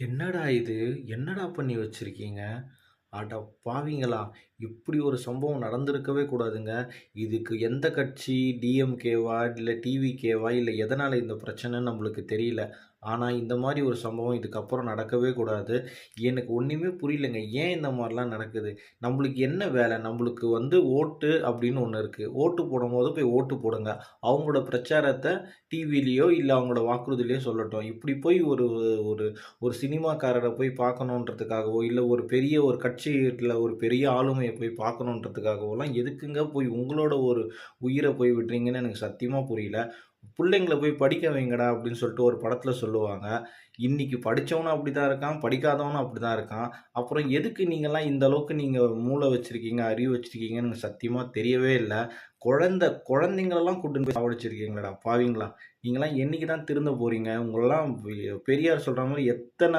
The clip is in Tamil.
என்னடா இது? என்னடா பண்ணி வச்சிருக்கீங்க? அட பாவிங்களா! இப்படி ஒரு சம்பவம் நடந்திருக்கவே கூடாதுங்க. இதுக்கு எந்த கட்சி டிஎம்கேவா? இல்ல டிவிகேவா? இல்ல எதனால இந்த பிரச்சனைன்னு நம்மளுக்கு தெரியல. ஆனா, இந்த மாரி ஒரு சம்பவம் இதுக்கப்புறம் நடக்கவே கூடாது. எனக்கு ஒண்ணுமே புரியலங்க. ஏன் இந்த மாரிலாம் நடக்குது? நம்மளுக்கு என்ன வேல? நம்மளுக்கு ஓட்டு அப்படின்னு ஒண்ணு இருக்கு. ஓட்டு போடும்போது போய் ஓட்டு போடுங்க. அவங்களோட பிரச்சாரத்த டிவிலயோ, இல்ல அவங்களோட வாக்குறுதிலயோ சொல்லட்டும். இப்படி போய் ஒரு ஒரு ஒரு சினிமாக்காரர போய் பார்க்கணுன்றதுக்காகவோ, இல்ல ஒரு கட்சில ஒரு பெரிய ஆளுமைய போய் பார்க்கணுன்றதுக்காகவோலாம் எதுக்குங்க போய் உங்களோட ஒரு உயிர போய் விடுறீங்கன்னு எனக்கு சத்தியமா புரியல. "புள்ளைங்கள போய் படிக்க வைங்கடா" அப்படின்னு சொல்லிட்டு ஒரு படத்துல சொல்லுவாங்க. இன்னைக்கு படிச்சவனும் அப்படித்தான் இருக்கான், படிக்காதவனும் அப்படிதான் இருக்கான். அப்புறம் எதுக்கு நீங்கலாம் இந்த அளவுக்கு நீங்க மூளை வச்சிருக்கீங்க, அறிவு வச்சிருக்கீங்கன்னு எனக்கு சத்தியமா தெரியவே இல்ல. குழந்தைங்களலாம் கூட்டின்னு போய் சாவடிச்சிருக்கீங்களேடா பாவிங்களா! நீங்கலாம் என்னைக்கு தான் திருந்த போறீங்க? உங்களலாம் பெரியார் சொல்ற மாரி எத்தன